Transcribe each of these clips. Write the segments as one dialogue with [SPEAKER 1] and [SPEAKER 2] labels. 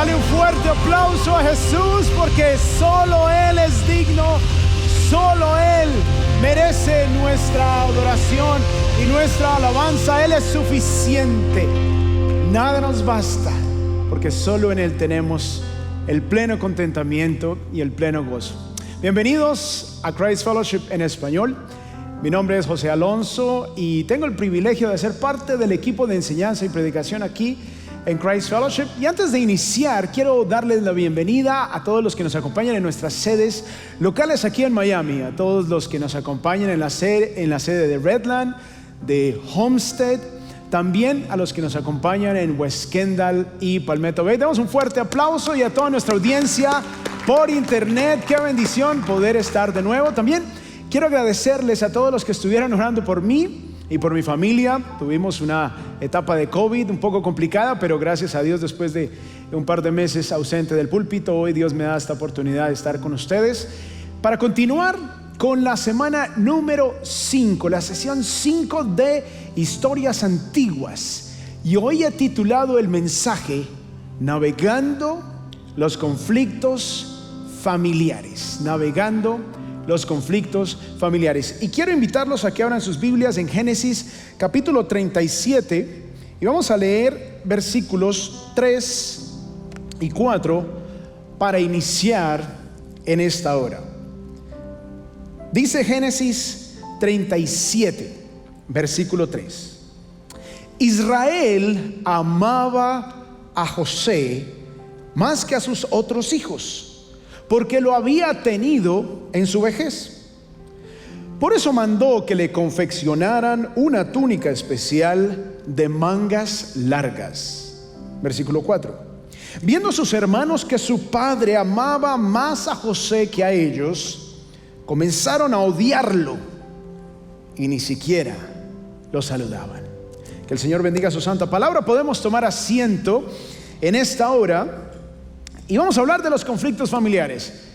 [SPEAKER 1] Dale un fuerte aplauso a Jesús, porque solo Él es digno, solo Él merece nuestra adoración y nuestra alabanza. Él es suficiente. Nada nos basta, porque solo en Él tenemos el pleno contentamiento y el pleno gozo. Bienvenidos a Christ Fellowship en español. Mi nombre es José Alonso y tengo el privilegio de ser parte del equipo de enseñanza y predicación aquí en Christ Fellowship. Y antes de iniciar, quiero darles la bienvenida a todos los que nos acompañan en nuestras sedes locales aquí en Miami, a todos los que nos acompañan en la sede de Redland, de Homestead, también a los que nos acompañan en West Kendall y Palmetto Bay. Damos un fuerte aplauso, y a toda nuestra audiencia por internet. Qué bendición poder estar de nuevo. También quiero agradecerles a todos los que estuvieron orando por mí y por mi familia. Tuvimos una etapa de COVID un poco complicada, pero gracias a Dios, después de un par de meses ausente del púlpito, hoy Dios me da esta oportunidad de estar con ustedes para continuar con la semana número 5, la sesión 5 de historias antiguas. Y hoy he titulado el mensaje Navegando los conflictos familiares. Navegando los conflictos familiares. Y quiero invitarlos a que abran sus Biblias en Génesis capítulo 37 y vamos a leer versículos 3 y 4 para iniciar en esta hora. Dice Génesis 37, versículo 3: Israel amaba a José más que a sus otros hijos, porque lo había tenido en su vejez. Por eso mandó que le confeccionaran una túnica especial de mangas largas. Versículo 4: Viendo sus hermanos que su padre amaba más a José que a ellos, comenzaron a odiarlo y ni siquiera lo saludaban. Que el Señor bendiga su santa palabra. Podemos tomar asiento en esta hora y vamos a hablar de los conflictos familiares.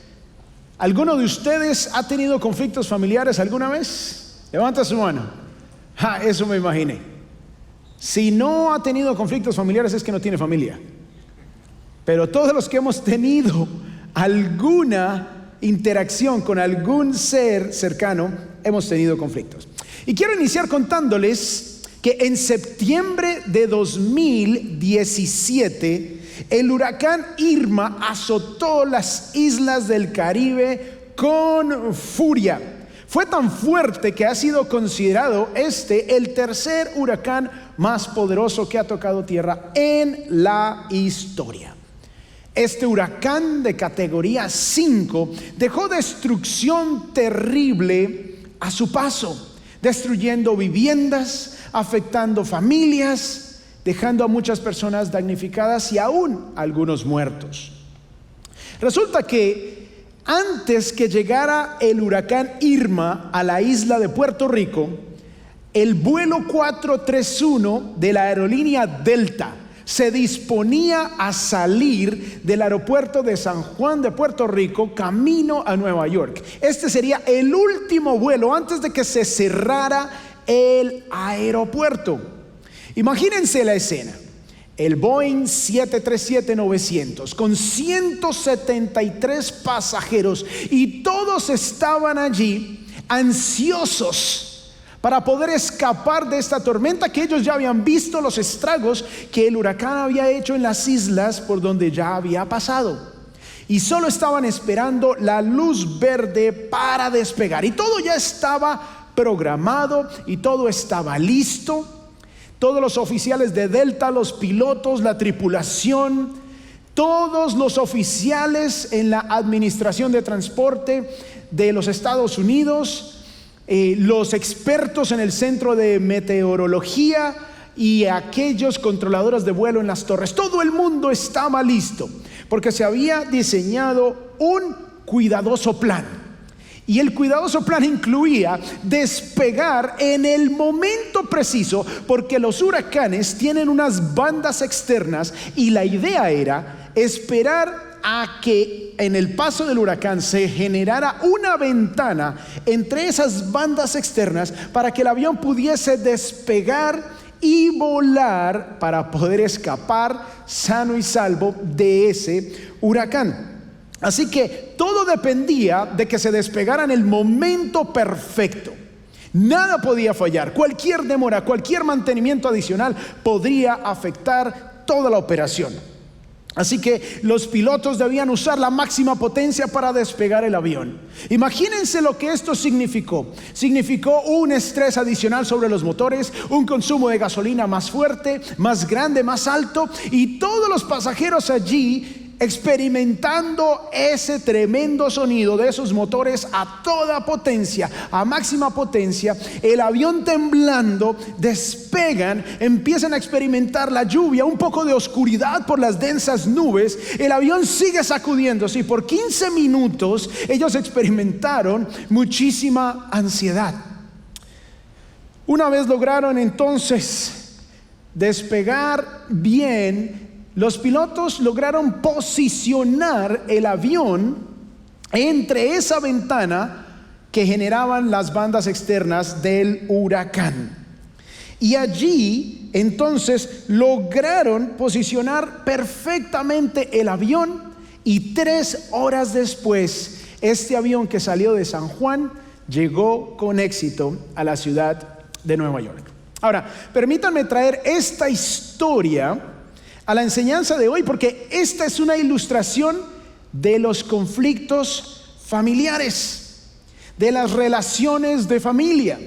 [SPEAKER 1] ¿Alguno de ustedes ha tenido conflictos familiares alguna vez? Levanta su mano. Eso me imaginé. Si no ha tenido conflictos familiares es que no tiene familia. Pero todos los que hemos tenido alguna interacción con algún ser cercano, hemos tenido conflictos. Y quiero iniciar contándoles que en septiembre de 2017 el huracán Irma azotó las islas del Caribe con furia. Fue tan fuerte que ha sido considerado el tercer huracán más poderoso que ha tocado tierra en la historia. Este huracán de categoría 5 dejó destrucción terrible a su paso, destruyendo viviendas, afectando familias, dejando a muchas personas damnificadas y aún algunos muertos. Resulta que antes que llegara el huracán Irma a la isla de Puerto Rico, el vuelo 431 de la aerolínea Delta se disponía a salir del aeropuerto de San Juan de Puerto Rico camino a Nueva York. Este sería el último vuelo antes de que se cerrara el aeropuerto. Imagínense la escena: el Boeing 737-900 con 173 pasajeros, y todos estaban allí ansiosos para poder escapar de esta tormenta, que ellos ya habían visto los estragos que el huracán había hecho en las islas por donde ya había pasado, y solo estaban esperando la luz verde para despegar. Y todo ya estaba programado y todo estaba listo. Todos los oficiales de Delta, los pilotos, la tripulación, todos los oficiales en la administración de transporte de los Estados Unidos, los expertos en el centro de meteorología y aquellos controladores de vuelo en las torres, todo el mundo estaba listo, porque se había diseñado un cuidadoso plan. Y el cuidadoso plan incluía despegar en el momento preciso, porque los huracanes tienen unas bandas externas, y la idea era esperar a que en el paso del huracán se generara una ventana entre esas bandas externas para que el avión pudiese despegar y volar para poder escapar sano y salvo de ese huracán. Así que todo dependía de que se despegara en el momento perfecto. Nada podía fallar. Cualquier demora, cualquier mantenimiento adicional podría afectar toda la operación. Así que los pilotos debían usar la máxima potencia para despegar el avión. Imagínense lo que esto significó. Significó un estrés adicional sobre los motores, un consumo de gasolina más fuerte, más grande, más alto, y todos los pasajeros allí experimentando ese tremendo sonido de esos motores a toda potencia, a máxima potencia. El avión temblando, despegan, empiezan a experimentar la lluvia, un poco de oscuridad por las densas nubes. El avión sigue sacudiéndose y por 15 minutos ellos experimentaron muchísima ansiedad. Una vez lograron entonces despegar bien, los pilotos lograron posicionar el avión entre esa ventana que generaban las bandas externas del huracán. Y allí entonces lograron posicionar perfectamente el avión, y 3 horas después este avión que salió de San Juan llegó con éxito a la ciudad de Nueva York. Ahora, permítanme traer esta historia a la enseñanza de hoy, porque esta es una ilustración de los conflictos familiares, de las relaciones de familia.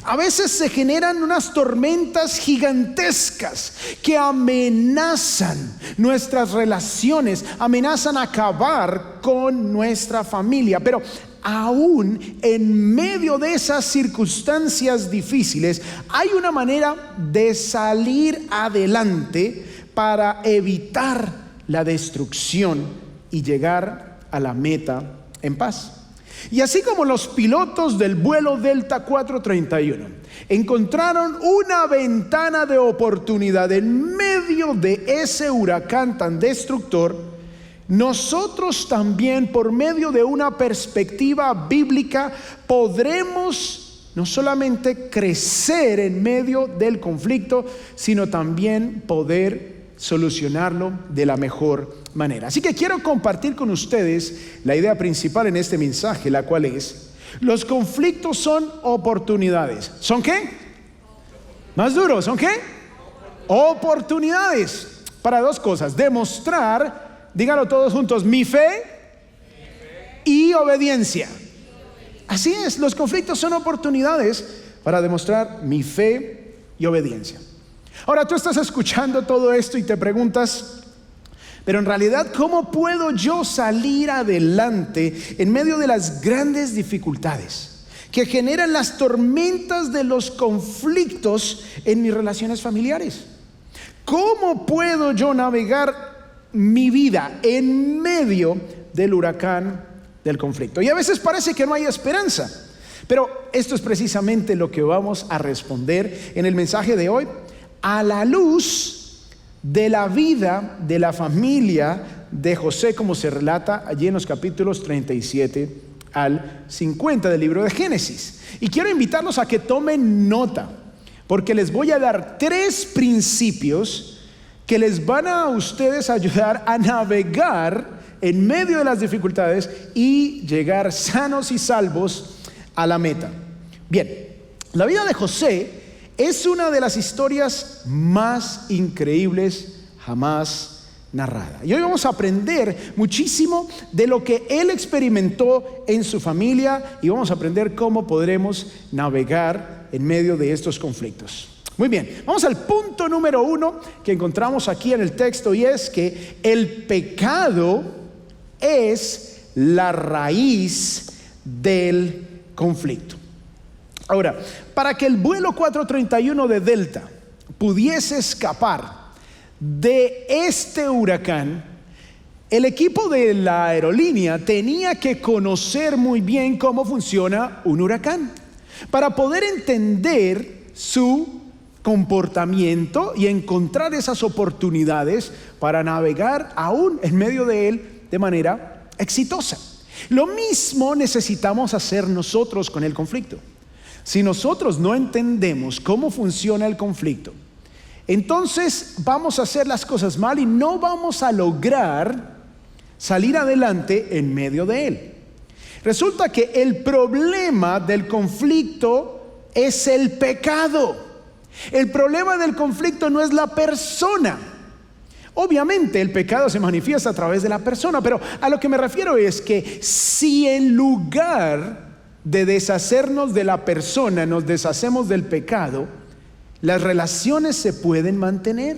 [SPEAKER 1] A veces se generan unas tormentas gigantescas que amenazan nuestras relaciones, amenazan acabar con nuestra familia, pero aún en medio de esas circunstancias difíciles hay una manera de salir adelante para evitar la destrucción y llegar a la meta en paz. Y así como los pilotos del vuelo Delta 431 encontraron una ventana de oportunidad en medio de ese huracán tan destructor, nosotros también, por medio de una perspectiva bíblica, podremos no solamente crecer en medio del conflicto, sino también poder solucionarlo de la mejor manera. Así que quiero compartir con ustedes la idea principal en este mensaje, la cual es: los conflictos son oportunidades. ¿Son qué? Más duro, ¿son qué? Oportunidades para 2 cosas: demostrar, díganlo todos juntos, mi fe y obediencia. Así es, los conflictos son oportunidades para demostrar mi fe y obediencia. Ahora tú estás escuchando todo esto y te preguntas: pero en realidad, ¿cómo puedo yo salir adelante en medio de las grandes dificultades que generan las tormentas de los conflictos en mis relaciones familiares? ¿Cómo puedo yo navegar mi vida en medio del huracán del conflicto? Y a veces parece que no hay esperanza, pero esto es precisamente lo que vamos a responder en el mensaje de hoy, a la luz de la vida de la familia de José, como se relata allí en los capítulos 37 al 50 del libro de Génesis. Y quiero invitarlos a que tomen nota, porque les voy a dar 3 principios que les van a ustedes ayudar a navegar en medio de las dificultades y llegar sanos y salvos a la meta. Bien, la vida de José es una de las historias más increíbles jamás narrada. Y hoy vamos a aprender muchísimo de lo que él experimentó en su familia, y vamos a aprender cómo podremos navegar en medio de estos conflictos. Muy bien, vamos al punto número 1 que encontramos aquí en el texto, y es que el pecado es la raíz del conflicto. Ahora, para que el vuelo 431 de Delta pudiese escapar de este huracán, el equipo de la aerolínea tenía que conocer muy bien cómo funciona un huracán para poder entender su comportamiento y encontrar esas oportunidades para navegar aún en medio de él de manera exitosa. Lo mismo necesitamos hacer nosotros con el conflicto. Si nosotros no entendemos cómo funciona el conflicto, entonces vamos a hacer las cosas mal y no vamos a lograr salir adelante en medio de él. Resulta que el problema del conflicto es el pecado. El problema del conflicto no es la persona. Obviamente el pecado se manifiesta a través de la persona, pero a lo que me refiero es que si en lugar de deshacernos de la persona nos deshacemos del pecado, las relaciones se pueden mantener,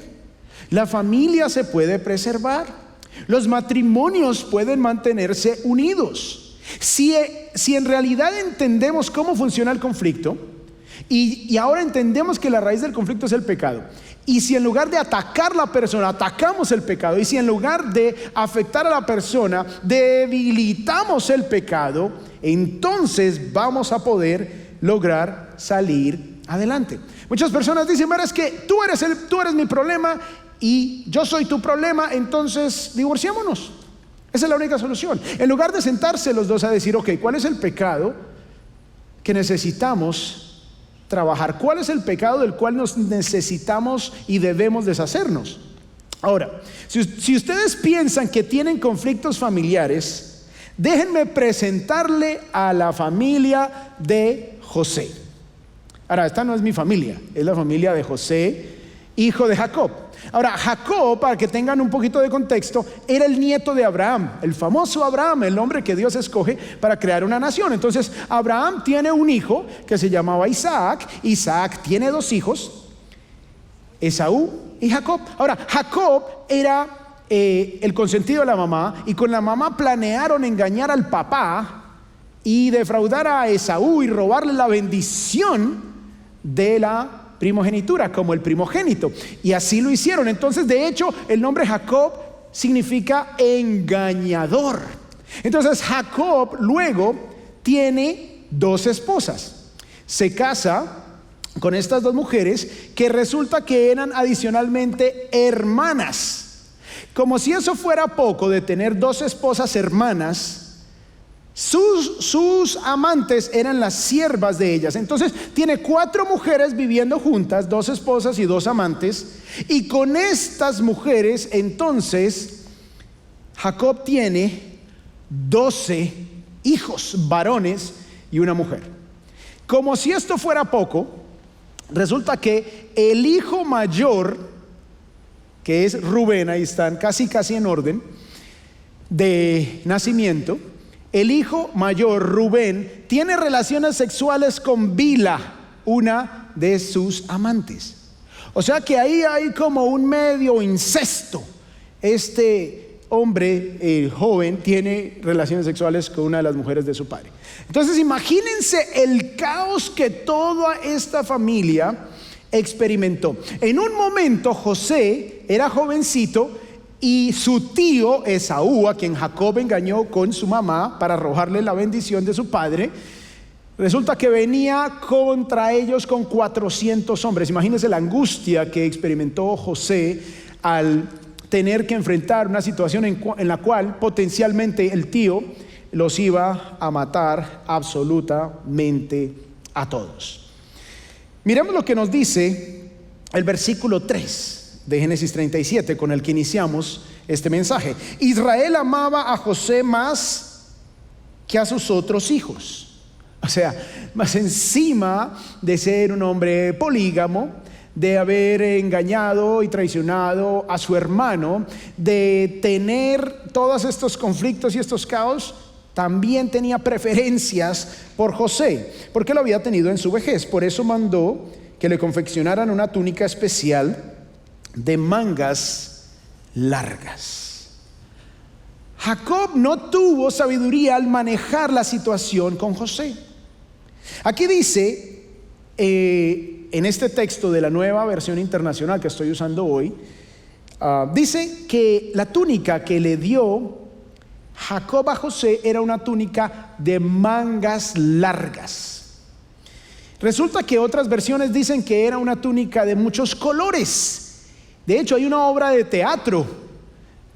[SPEAKER 1] la familia se puede preservar, los matrimonios pueden mantenerse unidos. Si en realidad entendemos cómo funciona el conflicto y ahora entendemos que la raíz del conflicto es el pecado, y si en lugar de atacar la persona atacamos el pecado, y si en lugar de afectar a la persona debilitamos el pecado, entonces vamos a poder lograr salir adelante. Muchas personas dicen: pero es que tú eres mi problema y yo soy tu problema, entonces divorciémonos. Esa es la única solución. En lugar de sentarse los dos a decir: ok, ¿cuál es el pecado que necesitamos trabajar? ¿Cuál es el pecado del cual nos necesitamos y debemos deshacernos? Ahora, si ustedes piensan que tienen conflictos familiares, déjenme presentarle a la familia de José. Ahora, esta no es mi familia, es la familia de José, hijo de Jacob. Ahora, Jacob, para que tengan un poquito de contexto, era el nieto de Abraham, el famoso Abraham, el hombre que Dios escoge para crear una nación. Entonces, Abraham tiene un hijo que se llamaba Isaac. Isaac tiene dos hijos, Esaú y Jacob. Ahora, Jacob era el consentido de la mamá, y con la mamá planearon engañar al papá y defraudar a Esaú y robarle la bendición de la primogenitura como el primogénito, y así lo hicieron. Entonces, de hecho, el nombre Jacob significa engañador. Entonces, Jacob luego tiene dos esposas. Se casa con estas dos mujeres que resulta que eran adicionalmente hermanas. Como si eso fuera poco de tener dos esposas hermanas, sus amantes eran las siervas de ellas. Entonces tiene 4 mujeres viviendo juntas, 2 esposas y 2 amantes. Y con estas mujeres entonces Jacob tiene 12 hijos varones y una mujer. Como si esto fuera poco, resulta que el hijo mayor, que es Rubén, ahí están casi en orden de nacimiento, el hijo mayor, Rubén, tiene relaciones sexuales con Bila, una de sus amantes. O sea que ahí hay como un medio incesto. Este hombre, joven, tiene relaciones sexuales con una de las mujeres de su padre. Entonces imagínense el caos que toda esta familia experimentó. En un momento José era jovencito, y su tío Esaú, a quien Jacob engañó con su mamá para robarle la bendición de su padre, resulta que venía contra ellos con 400 hombres. Imagínense la angustia que experimentó José al tener que enfrentar una situación en la cual potencialmente el tío los iba a matar absolutamente a todos. Miremos lo que nos dice el versículo 3 de Génesis 37, con el que iniciamos este mensaje. Israel amaba a José más que a sus otros hijos. O sea, más encima de ser un hombre polígamo, de haber engañado y traicionado a su hermano, de tener todos estos conflictos y estos caos, también tenía preferencias por José, porque lo había tenido en su vejez. Por eso mandó que le confeccionaran una túnica especial de mangas largas. Jacob no tuvo sabiduría al manejar la situación con José. Aquí dice, en este texto de la Nueva Versión Internacional que estoy usando hoy, dice que la túnica que le dio Jacob a José era una túnica de mangas largas. Resulta que otras versiones dicen que era una túnica de muchos colores. De hecho, hay una obra de teatro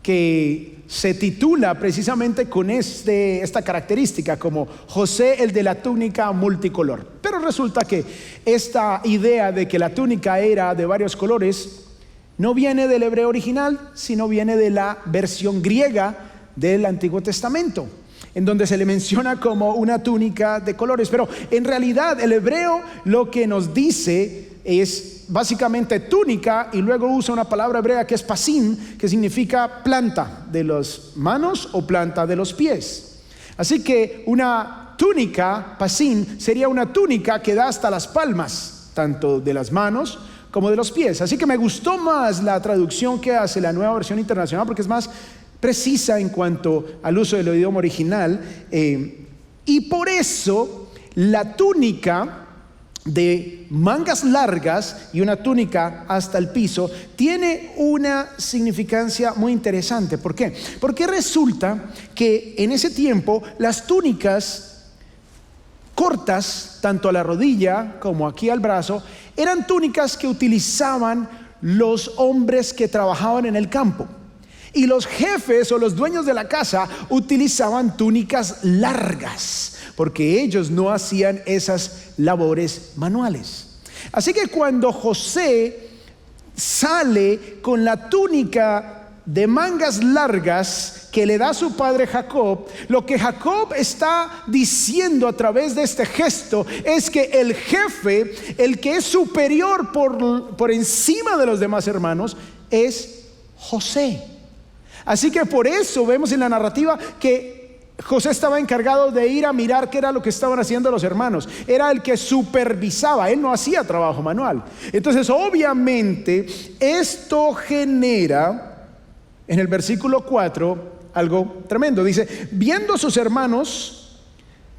[SPEAKER 1] que se titula precisamente con esta característica, como José el de la túnica multicolor. Pero resulta que esta idea de que la túnica era de varios colores no viene del hebreo original, sino viene de la versión griega del Antiguo Testamento, en donde se le menciona como una túnica de colores. Pero en realidad el hebreo lo que nos dice es básicamente túnica, y luego usa una palabra hebrea que es pasim, que significa planta de las manos o planta de los pies. Así que una túnica, pasim, sería una túnica que da hasta las palmas, tanto de las manos como de los pies. Así que me gustó más la traducción que hace la Nueva Versión Internacional, porque es más precisa en cuanto al uso del idioma original, y por eso la túnica de mangas largas y una túnica hasta el piso tiene una significancia muy interesante. ¿Por qué? Porque resulta que en ese tiempo las túnicas cortas, tanto a la rodilla como aquí al brazo, eran túnicas que utilizaban los hombres que trabajaban en el campo. Y los jefes o los dueños de la casa utilizaban túnicas largas, porque ellos no hacían esas labores manuales. Así que cuando José sale con la túnica de mangas largas que le da su padre Jacob, lo que Jacob está diciendo a través de este gesto es que el jefe, el que es superior por encima de los demás hermanos, es José. Así que por eso vemos en la narrativa que José estaba encargado de ir a mirar qué era lo que estaban haciendo los hermanos. Era el que supervisaba, él no hacía trabajo manual. Entonces obviamente esto genera en el versículo 4 algo tremendo. Dice: viendo sus hermanos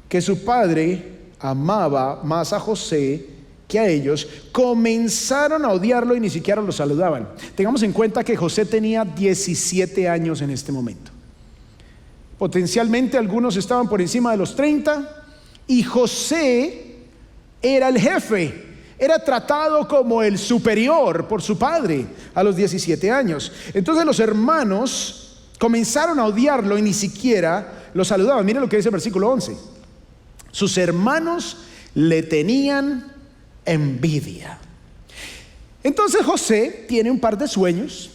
[SPEAKER 1] que su padre amaba más a José que a ellos, comenzaron a odiarlo y ni siquiera lo saludaban. Tengamos en cuenta que José tenía 17 años en este momento. Potencialmente algunos estaban por encima de los 30, y José era el jefe, era tratado como el superior por su padre a los 17 años. Entonces los hermanos comenzaron a odiarlo y ni siquiera lo saludaban. Miren lo que dice el versículo 11. Sus hermanos le tenían envidia. Entonces José tiene un par de sueños,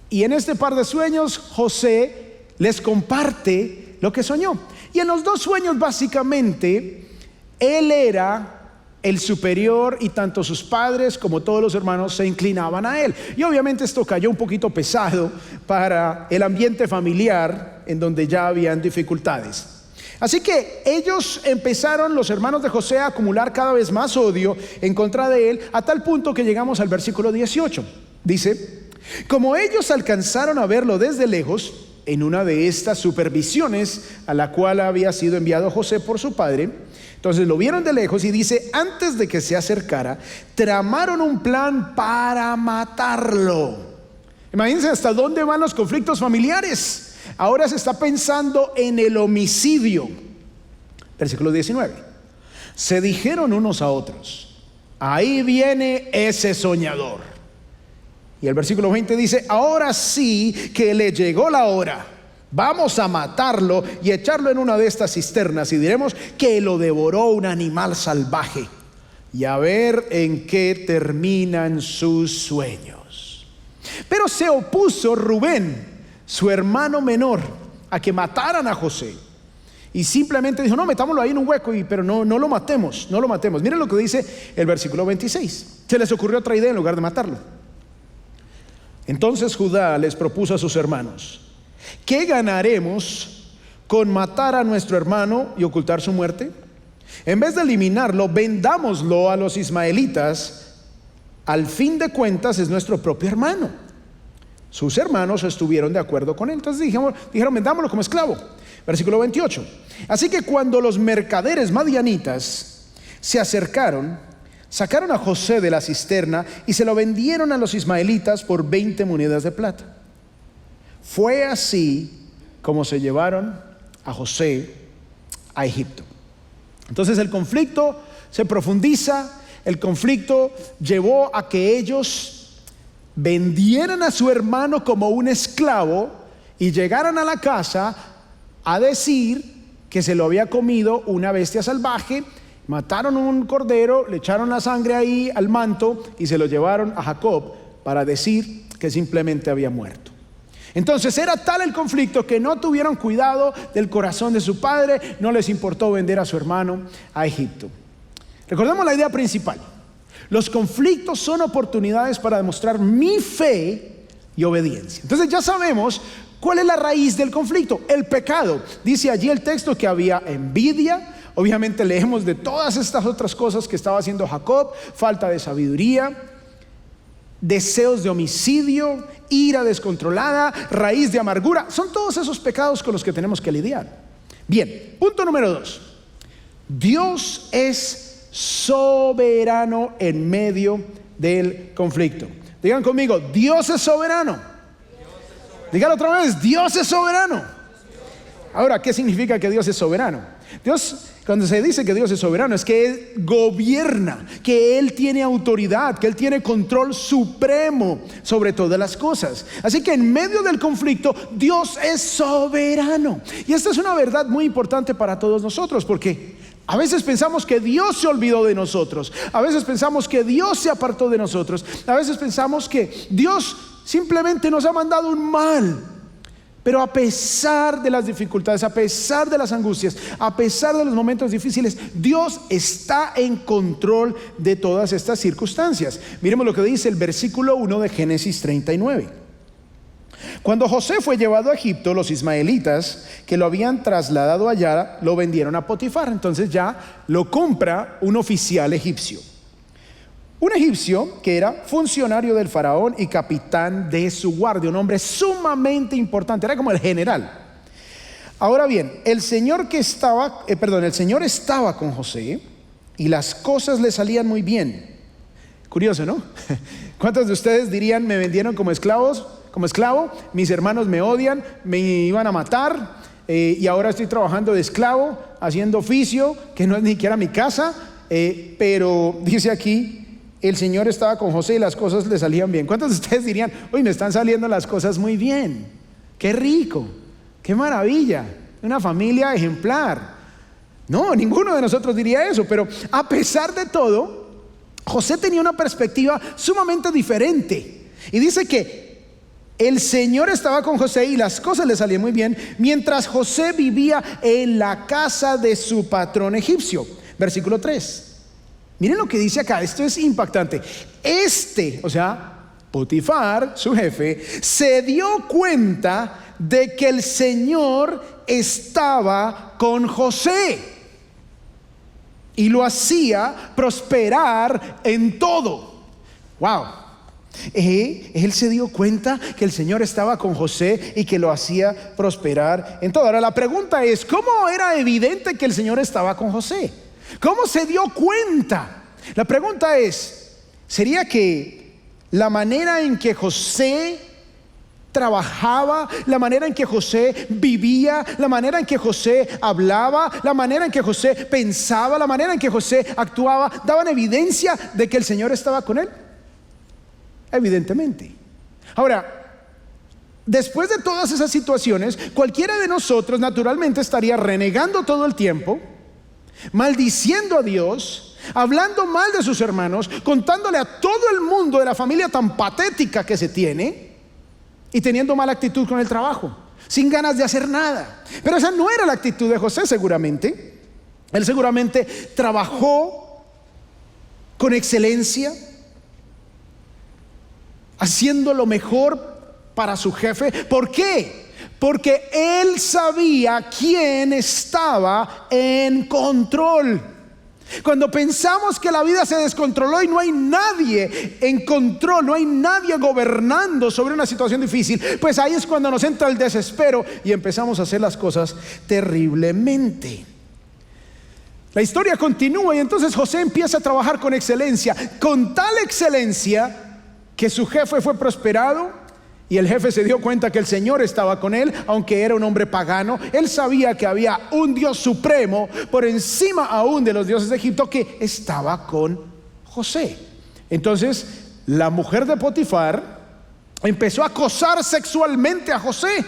[SPEAKER 1] y en este par de sueños José les comparte lo que soñó. Y en los dos sueños básicamente él era el superior, y tanto sus padres como todos los hermanos se inclinaban a él. Y obviamente esto cayó un poquito pesado para el ambiente familiar, en donde ya habían dificultades. Así que ellos empezaron, los hermanos de José, a acumular cada vez más odio en contra de él, a tal punto que llegamos al versículo 18. Dice: como ellos alcanzaron a verlo desde lejos, en una de estas supervisiones a la cual había sido enviado José por su padre, entonces lo vieron de lejos, y dice: antes de que se acercara, tramaron un plan para matarlo. Imagínense hasta dónde van los conflictos familiares. Ahora se está pensando en el homicidio. Versículo 19. Se dijeron unos a otros: ahí viene ese soñador. Y el versículo 20 dice: ahora sí que le llegó la hora. Vamos a matarlo y echarlo en una de estas cisternas, y diremos que lo devoró un animal salvaje, y a ver en qué terminan sus sueños. Pero se opuso Rubén, su hermano menor, a que mataran a José, y simplemente dijo: no, metámoslo ahí en un hueco, pero no lo matemos, no lo matemos. Miren lo que dice el versículo 26. Se les ocurrió otra idea en lugar de matarlo. Entonces Judá les propuso a sus hermanos: ¿qué ganaremos con matar a nuestro hermano y ocultar su muerte? En vez de eliminarlo, vendámoslo a los ismaelitas. Al fin de cuentas es nuestro propio hermano. Sus hermanos estuvieron de acuerdo con él. Entonces dijeron: vendámoslo como esclavo. Versículo 28. Así que cuando los mercaderes madianitas se acercaron, sacaron a José de la cisterna y se lo vendieron a los ismaelitas por 20 monedas de plata. Fue así como se llevaron a José a Egipto. Entonces el conflicto se profundiza. El conflicto llevó a que ellos vendieran a su hermano como un esclavo, y llegaran a la casa a decir que se lo había comido una bestia salvaje. Mataron un cordero, le echaron la sangre ahí al manto y se lo llevaron a Jacob para decir que simplemente había muerto. Entonces era tal el conflicto que no tuvieron cuidado del corazón de su padre, no les importó vender a su hermano a Egipto. Recordemos la idea principal: los conflictos son oportunidades para demostrar mi fe y obediencia. Entonces ya sabemos cuál es la raíz del conflicto: el pecado. Dice allí el texto que había envidia. Obviamente leemos de todas estas otras cosas que estaba haciendo Jacob: falta de sabiduría, deseos de homicidio, ira descontrolada, raíz de amargura. Son todos esos pecados con los que tenemos que lidiar. Bien, punto número 2. Dios es soberano en medio del conflicto. Digan conmigo: Dios es soberano. Díganlo otra vez: Dios es soberano. Ahora, ¿qué significa que Dios es soberano? Dios, cuando se dice que Dios es soberano, es que Él gobierna, que Él tiene autoridad, que Él tiene control supremo sobre todas las cosas. Así que en medio del conflicto, Dios es soberano. Y esta es una verdad muy importante para todos nosotros, porque a veces pensamos que Dios se olvidó de nosotros, a veces pensamos que Dios se apartó de nosotros, a veces pensamos que Dios simplemente nos ha mandado un mal. Pero a pesar de las dificultades, a pesar de las angustias, a pesar de los momentos difíciles, Dios está en control de todas estas circunstancias. Miremos lo que dice el versículo 1 de Génesis 39. Cuando José fue llevado a Egipto, los ismaelitas que lo habían trasladado allá lo vendieron a Potifar. Entonces ya lo compra un oficial egipcio. Un egipcio que era funcionario del faraón y capitán de su guardia, un hombre sumamente importante, era como el general. Ahora bien, el Señor estaba con José y las cosas le salían muy bien. Curioso, ¿no? ¿Cuántos de ustedes dirían: me vendieron como esclavo, mis hermanos me odian, me iban a matar, y ahora estoy trabajando de esclavo, haciendo oficio que no es ni siquiera mi casa, pero dice aquí: el Señor estaba con José y las cosas le salían bien? ¿Cuántos de ustedes dirían: uy, me están saliendo las cosas muy bien, qué rico, qué maravilla, una familia ejemplar? No, ninguno de nosotros diría eso. Pero a pesar de todo, José tenía una perspectiva sumamente diferente. Y dice que el Señor estaba con José y las cosas le salían muy bien mientras José vivía en la casa de su patrón egipcio. Versículo 3. Miren lo que dice acá, esto es impactante. Potifar, su jefe, se dio cuenta de que el Señor estaba con José y lo hacía prosperar en todo. Wow. Él se dio cuenta que el Señor estaba con José y que lo hacía prosperar en todo. Ahora la pregunta es: ¿cómo era evidente que el Señor estaba con José? ¿Cómo se dio cuenta? La pregunta es: ¿sería que la manera en que José trabajaba, la manera en que José vivía, la manera en que José hablaba, la manera en que José pensaba, la manera en que José actuaba, daban evidencia de que el Señor estaba con él? Evidentemente. Ahora, después de todas esas situaciones, cualquiera de nosotros naturalmente estaría renegando todo el tiempo, maldiciendo a Dios, hablando mal de sus hermanos, contándole a todo el mundo de la familia tan patética que se tiene, y teniendo mala actitud con el trabajo, sin ganas de hacer nada. Pero esa no era la actitud de José. Seguramente él trabajó con excelencia, haciendo lo mejor para su jefe. ¿Por qué? Porque él sabía quién estaba en control. Cuando pensamos que la vida se descontroló y no hay nadie en control, no hay nadie gobernando sobre una situación difícil, pues ahí es cuando nos entra el desespero y empezamos a hacer las cosas terriblemente. La historia continúa y entonces José empieza a trabajar con excelencia, con tal excelencia que su jefe fue prosperado. Y el jefe se dio cuenta que el Señor estaba con él, aunque era un hombre pagano. Él sabía que había un Dios supremo por encima aún de los dioses de Egipto que estaba con José. Entonces la mujer de Potifar empezó a acosar sexualmente a José,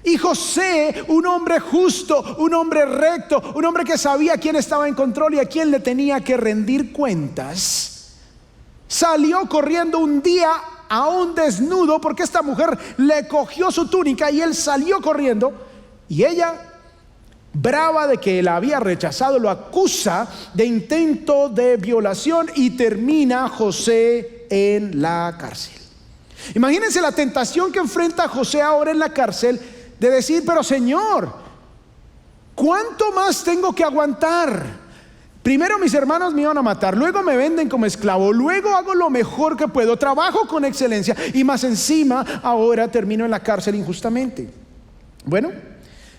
[SPEAKER 1] Y José, un hombre justo, un hombre recto, un hombre que sabía quién estaba en control y a quién le tenía que rendir cuentas, salió corriendo un día aún desnudo, porque esta mujer le cogió su túnica y él salió corriendo, y ella, brava de que la había rechazado, lo acusa de intento de violación y termina José en la cárcel. Imagínense la tentación que enfrenta José ahora en la cárcel, de decir: pero Señor, ¿cuánto más tengo que aguantar? Primero mis hermanos me iban a matar, luego me venden como esclavo, luego hago lo mejor que puedo, trabajo con excelencia, y más encima ahora termino en la cárcel injustamente. Bueno,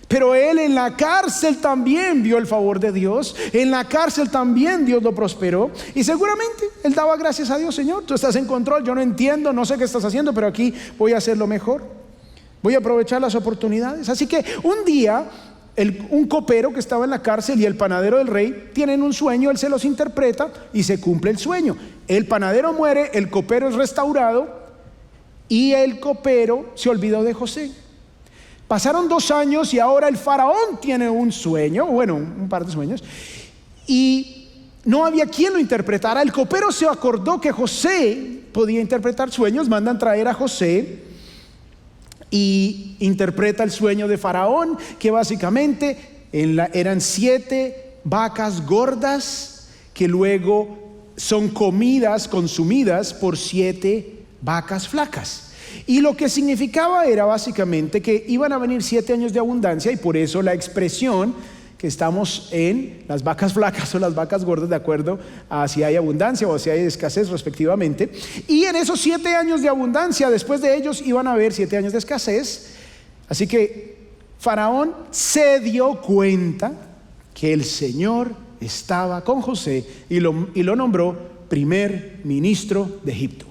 [SPEAKER 1] pero él en la cárcel también vio el favor de Dios, en la cárcel también Dios lo prosperó, y seguramente él daba gracias a Dios: Señor, tú estás en control, yo no entiendo, no sé qué estás haciendo, pero aquí voy a hacerlo mejor. Voy a aprovechar las oportunidades. Así que un día un copero que estaba en la cárcel y el panadero del rey tienen un sueño, él se los interpreta y se cumple el sueño. El panadero muere, el copero es restaurado y el copero se olvidó de José. Pasaron 2 años y ahora el faraón tiene un sueño, bueno, un par de sueños, y no había quien lo interpretara. El copero se acordó que José podía interpretar sueños, mandan traer a José y interpreta el sueño de Faraón, que básicamente eran 7 vacas gordas que luego son consumidas por 7 vacas flacas. Y lo que significaba era básicamente que iban a venir 7 años de abundancia, y por eso la expresión que estamos en las vacas flacas o las vacas gordas, de acuerdo a si hay abundancia o si hay escasez respectivamente. Y en esos 7 años de abundancia, después de ellos iban a haber 7 años de escasez. Así que Faraón se dio cuenta que el Señor estaba con José y lo nombró primer ministro de Egipto,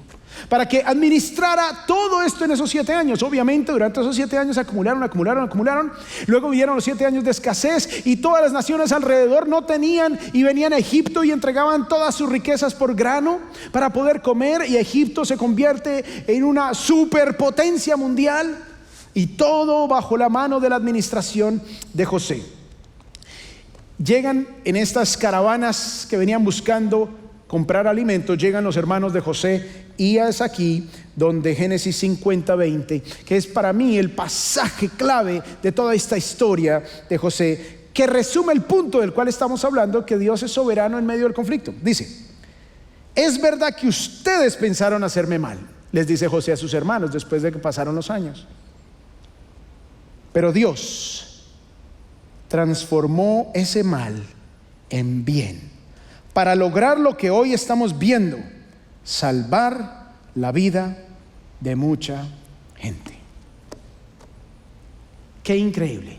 [SPEAKER 1] para que administrara todo esto en esos 7 años. Obviamente durante esos 7 años acumularon. Luego vinieron los 7 años de escasez, y todas las naciones alrededor no tenían, y venían a Egipto y entregaban todas sus riquezas por grano para poder comer, y Egipto se convierte en una superpotencia mundial, y todo bajo la mano de la administración de José. Llegan en estas caravanas que venían buscando comprar alimentos, llegan los hermanos de José, y es aquí donde Génesis 50:20, que es para mí el pasaje clave de toda esta historia de José, que resume el punto del cual estamos hablando, que Dios es soberano en medio del conflicto. Dice: es verdad que ustedes pensaron hacerme mal, les dice José a sus hermanos después de que pasaron los años, pero Dios transformó ese mal en bien, para lograr lo que hoy estamos viendo: salvar la vida de mucha gente. Qué increíble.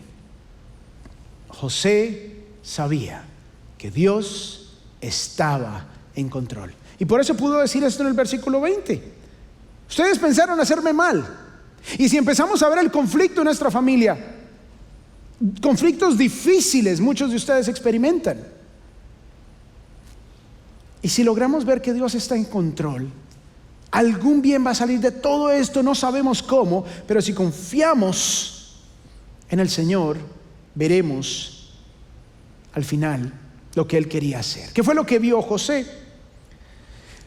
[SPEAKER 1] José sabía que Dios estaba en control, y por eso pudo decir esto en el versículo 20: ustedes pensaron hacerme mal. Y si empezamos a ver el conflicto en nuestra familia, conflictos difíciles muchos de ustedes experimentan, y si logramos ver que Dios está en control, algún bien va a salir de todo esto. No sabemos cómo, pero si confiamos en el Señor, veremos al final lo que Él quería hacer. ¿Qué fue lo que vio José?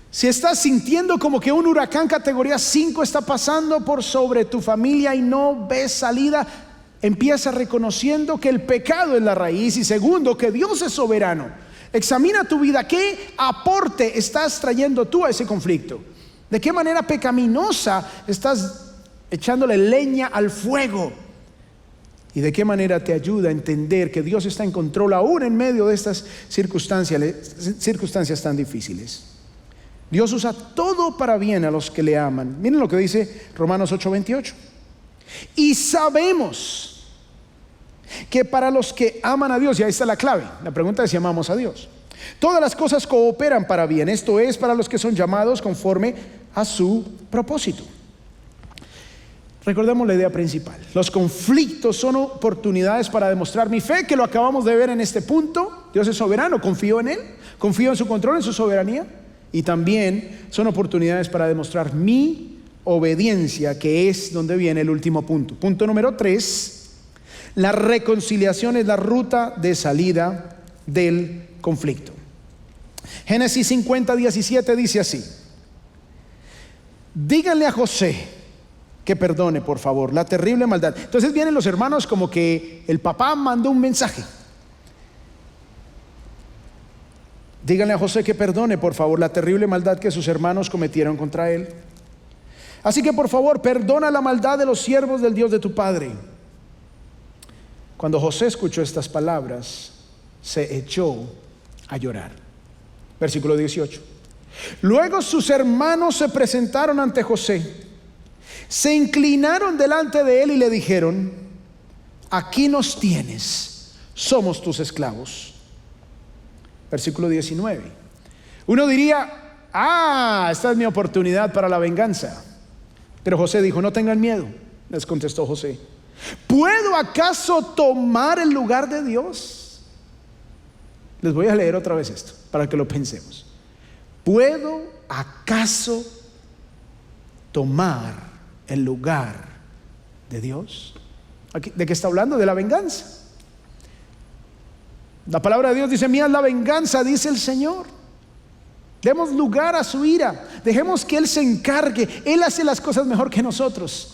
[SPEAKER 1] Si estás sintiendo como que un huracán categoría 5 está pasando por sobre tu familia y no ves salida, empieza reconociendo que el pecado es la raíz, y segundo, que Dios es soberano. Examina tu vida. ¿Qué aporte estás trayendo tú a ese conflicto? ¿De qué manera pecaminosa estás echándole leña al fuego? ¿Y de qué manera te ayuda a entender que Dios está en control aún en medio de estas circunstancias tan difíciles? Dios usa todo para bien a los que le aman. Miren lo que dice Romanos 8:28. Y sabemos que para los que aman a Dios, y ahí está la clave, la pregunta es si amamos a Dios, todas las cosas cooperan para bien, esto es, para los que son llamados conforme a su propósito. Recordemos la idea principal: los conflictos son oportunidades para demostrar mi fe, que lo acabamos de ver en este punto. Dios es soberano, confío en Él, confío en su control, en su soberanía, y también son oportunidades para demostrar mi obediencia, que es donde viene el último punto. Punto número 3: La reconciliación es la ruta de salida del conflicto. Génesis 50:17 dice así: díganle a José que perdone, por favor, la terrible maldad. Entonces vienen los hermanos como que el papá mandó un mensaje. Díganle a José que perdone, por favor, la terrible maldad que sus hermanos cometieron contra él. Así que, por favor, perdona la maldad de los siervos del Dios de tu padre. Cuando José escuchó estas palabras, se echó a llorar. Versículo 18. Luego sus hermanos se presentaron ante José, se inclinaron delante de él y le dijeron: aquí nos tienes, somos tus esclavos. Versículo 19. Uno diría: esta es mi oportunidad para la venganza. Pero José dijo: no tengan miedo. Les contestó José: ¿puedo acaso tomar el lugar de Dios? Les voy a leer otra vez esto para que lo pensemos. ¿Puedo acaso tomar el lugar de Dios? Aquí, ¿de qué está hablando? De la venganza. La palabra de Dios dice: mía es la venganza, dice el Señor. Demos lugar a su ira, dejemos que Él se encargue. Él hace las cosas mejor que nosotros.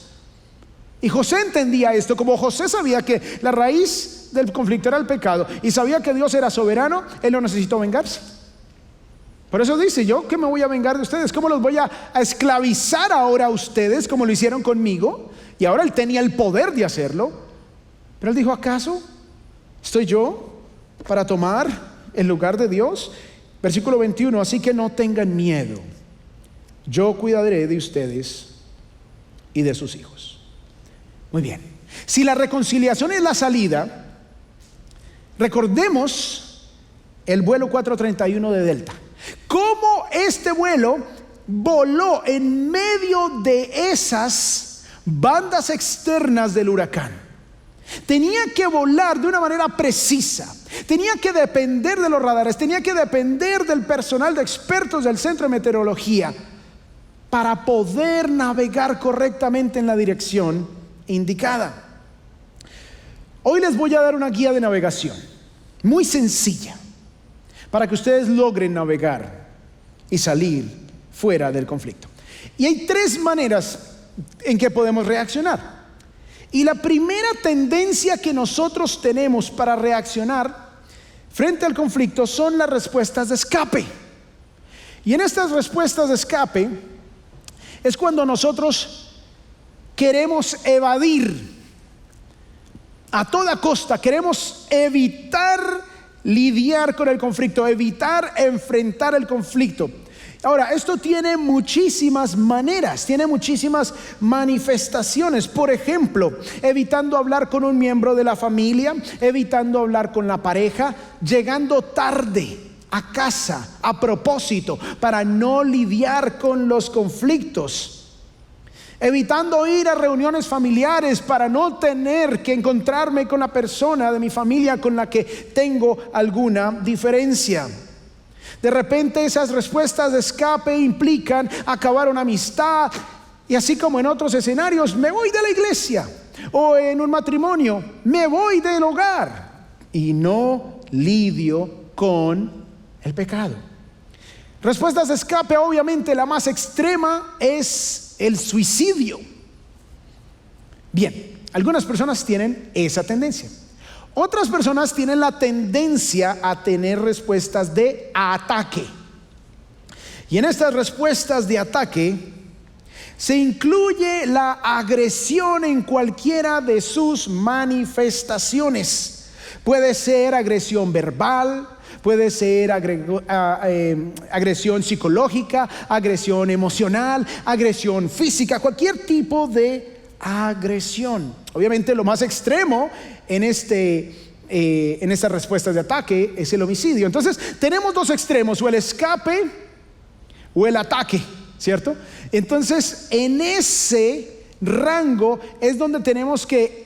[SPEAKER 1] Y José entendía esto. Como José sabía que la raíz del conflicto era el pecado y sabía que Dios era soberano, él no necesitó vengarse. Por eso dice: yo que me voy a vengar de ustedes, ¿cómo los voy a esclavizar ahora a ustedes como lo hicieron conmigo? Y ahora él tenía el poder de hacerlo. Pero él dijo: ¿acaso estoy yo para tomar el lugar de Dios? Versículo 21. Así que no tengan miedo, yo cuidaré de ustedes y de sus hijos. Muy bien. Si la reconciliación es la salida, recordemos el vuelo 431 de Delta. Cómo este vuelo voló en medio de esas bandas externas del huracán. Tenía que volar de una manera precisa, tenía que depender de los radares, tenía que depender del personal de expertos del centro de meteorología para poder navegar correctamente en la dirección indicada. Hoy les voy a dar una guía de navegación muy sencilla para que ustedes logren navegar y salir fuera del conflicto. Y hay tres maneras en que podemos reaccionar. Y la primera tendencia que nosotros tenemos para reaccionar frente al conflicto son las respuestas de escape. Y en estas respuestas de escape es cuando nosotros queremos evadir a toda costa, queremos evitar lidiar con el conflicto, evitar enfrentar el conflicto. Ahora, esto tiene muchísimas maneras, tiene muchísimas manifestaciones. Por ejemplo, evitando hablar con un miembro de la familia, evitando hablar con la pareja, llegando tarde a casa a propósito para no lidiar con los conflictos, evitando ir a reuniones familiares para no tener que encontrarme con la persona de mi familia con la que tengo alguna diferencia. De repente esas respuestas de escape implican acabar una amistad, y así como en otros escenarios, me voy de la iglesia, o en un matrimonio, me voy del hogar y no lidio con el pecado. Respuestas de escape, obviamente la más extrema es el suicidio. Bien, algunas personas tienen esa tendencia. Otras personas tienen la tendencia a tener respuestas de ataque. Y en estas respuestas de ataque se incluye la agresión en cualquiera de sus manifestaciones. Puede ser agresión verbal, puede ser agresión psicológica, agresión emocional, agresión física, cualquier tipo de agresión. Obviamente lo más extremo en estas respuestas de ataque es el homicidio. Entonces tenemos dos extremos: o el escape o el ataque, ¿cierto? Entonces en ese rango es donde tenemos que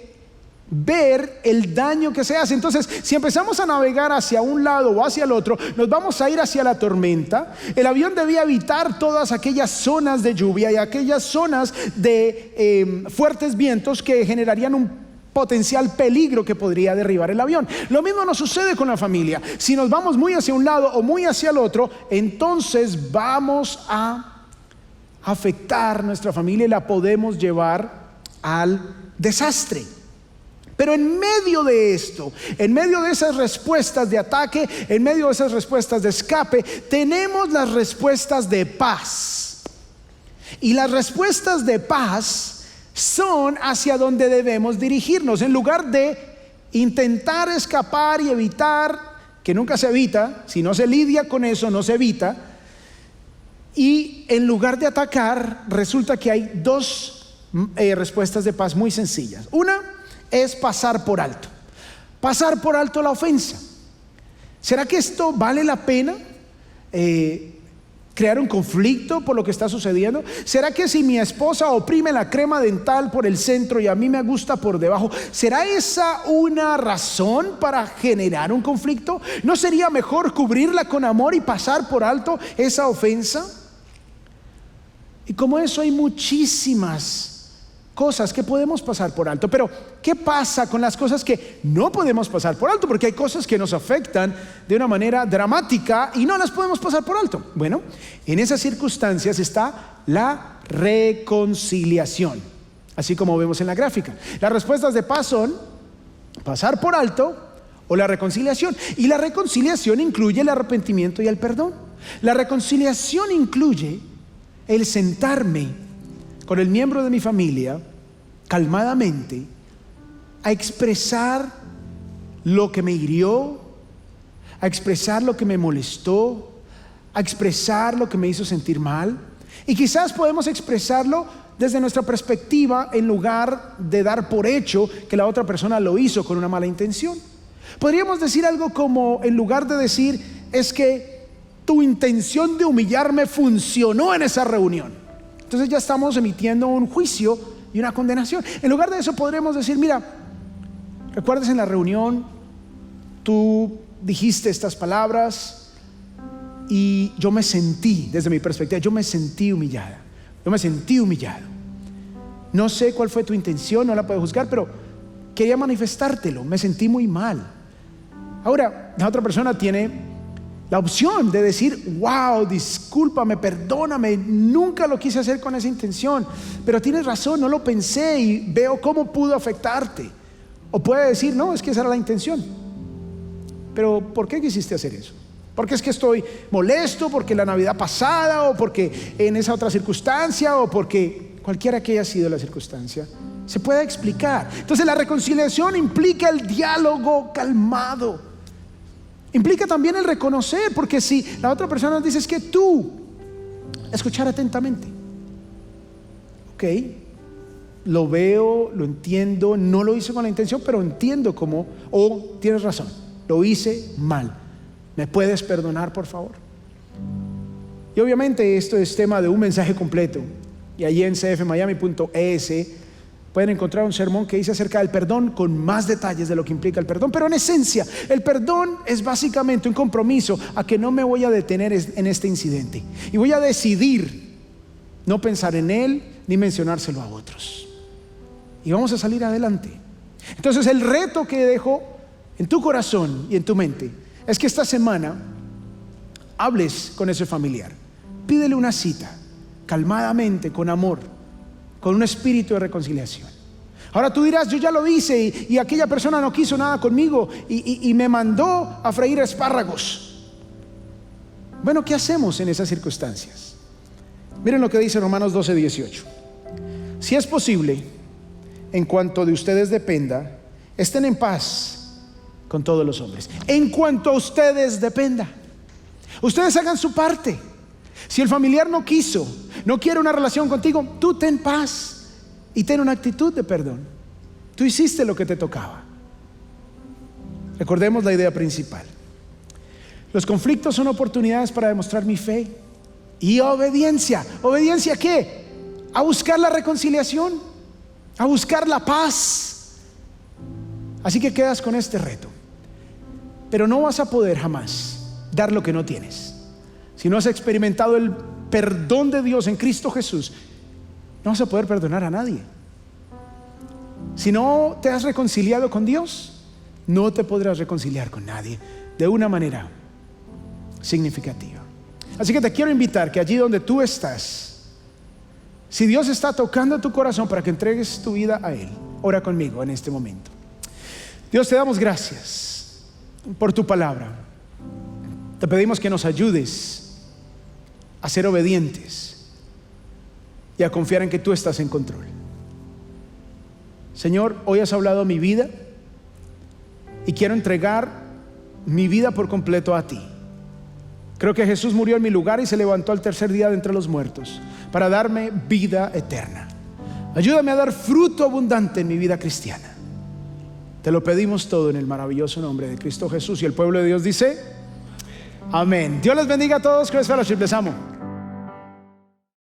[SPEAKER 1] ver el daño que se hace. Entonces, si empezamos a navegar hacia un lado o hacia el otro, nos vamos a ir hacia la tormenta. El avión debía evitar todas aquellas zonas de lluvia y aquellas zonas de fuertes vientos que generarían un potencial peligro que podría derribar el avión. Lo mismo nos sucede con la familia. Si nos vamos muy hacia un lado o muy hacia el otro, entonces vamos a afectar nuestra familia y la podemos llevar al desastre. Pero en medio de esto, en medio de esas respuestas de ataque, en medio de esas respuestas de escape, tenemos las respuestas de paz. Y las respuestas de paz son hacia donde debemos dirigirnos. En lugar de intentar escapar y evitar, que nunca se evita, si no se lidia con eso no se evita, y en lugar de atacar, resulta que hay dos respuestas de paz muy sencillas. Una es pasar por alto la ofensa. ¿Será que esto vale la pena? Crear un conflicto por lo que está sucediendo. ¿Será que si mi esposa oprime la crema dental por el centro y a mí me gusta por debajo, será esa una razón para generar un conflicto? ¿No sería mejor cubrirla con amor y pasar por alto esa ofensa? Y como eso hay muchísimas cosas que podemos pasar por alto. Pero ¿qué pasa con las cosas que no podemos pasar por alto? Porque hay cosas que nos afectan de una manera dramática y no las podemos pasar por alto. Bueno, en esas circunstancias está la reconciliación, así como vemos en la gráfica. Las respuestas de paz son pasar por alto o la reconciliación. Y la reconciliación incluye el arrepentimiento y el perdón. La reconciliación incluye el sentarme con el miembro de mi familia, calmadamente, a expresar lo que me hirió, a expresar lo que me molestó, a expresar lo que me hizo sentir mal. Y quizás podemos expresarlo desde nuestra perspectiva en lugar de dar por hecho que la otra persona lo hizo con una mala intención. Podríamos decir algo como, en lugar de decir, es que tu intención de humillarme funcionó en esa reunión. Entonces ya estamos emitiendo un juicio y una condenación. En lugar de eso podremos decir, mira, ¿recuerdas en la reunión? Tú dijiste estas palabras y yo me sentí, desde mi perspectiva, yo me sentí humillada. Yo me sentí humillado. No sé cuál fue tu intención, no la puedo juzgar, pero quería manifestártelo. Me sentí muy mal. Ahora, la otra persona tiene la opción de decir, wow, discúlpame, perdóname, nunca lo quise hacer con esa intención, pero tienes razón, no lo pensé y veo cómo pudo afectarte. O puede decir, no, es que esa era la intención. Pero ¿por qué quisiste hacer eso? Porque es que estoy molesto, porque la Navidad pasada, o porque en esa otra circunstancia, o porque cualquiera que haya sido la circunstancia, se puede explicar. Entonces la reconciliación implica el diálogo calmado. Implica también el reconocer, porque si la otra persona nos dice, es que tú, escuchar atentamente. Ok, lo veo, lo entiendo, no lo hice con la intención, pero entiendo cómo, tienes razón, lo hice mal. ¿Me puedes perdonar, por favor? Y obviamente esto es tema de un mensaje completo. Y allí en cfmiami.es pueden encontrar un sermón que dice acerca del perdón con más detalles de lo que implica el perdón. Pero en esencia, el perdón es básicamente un compromiso a que no me voy a detener en este incidente. Y voy a decidir no pensar en él ni mencionárselo a otros. Y vamos a salir adelante. Entonces el reto que dejo en tu corazón y en tu mente es que esta semana hables con ese familiar. Pídele una cita, calmadamente, con amor, con un espíritu de reconciliación. Ahora tú dirás, yo ya lo hice y aquella persona no quiso nada conmigo y me mandó a freír espárragos. Bueno, ¿qué hacemos en esas circunstancias? Miren lo que dice Romanos 12:18. Si es posible, en cuanto de ustedes dependa, estén en paz con todos los hombres. En cuanto a ustedes dependa, ustedes hagan su parte. Si el familiar no quiere una relación contigo, tú ten paz y ten una actitud de perdón. Tú hiciste lo que te tocaba. Recordemos la idea principal. Los conflictos son oportunidades para demostrar mi fe y obediencia. ¿Obediencia a qué? A buscar la reconciliación, a buscar la paz. Así que quedas con este reto. Pero no vas a poder jamás dar lo que no tienes. Si no has experimentado el perdón de Dios en Cristo Jesús, no vas a poder perdonar a nadie. Si no te has reconciliado con Dios, no te podrás reconciliar con nadie de una manera significativa. Así que te quiero invitar que allí donde tú estás, si Dios está tocando tu corazón para que entregues tu vida a Él, ora conmigo en este momento. Dios, te damos gracias por tu palabra. Te pedimos que nos ayudes a ser obedientes y a confiar en que tú estás en control. Señor, hoy has hablado mi vida y quiero entregar mi vida por completo a ti. Creo que Jesús murió en mi lugar y se levantó al tercer día de entre los muertos para darme vida eterna. Ayúdame a dar fruto abundante en mi vida cristiana. Te lo pedimos todo en el maravilloso nombre de Cristo Jesús. Y el pueblo de Dios dice: amén. Dios les bendiga a todos. Grace Fellowship, les amo.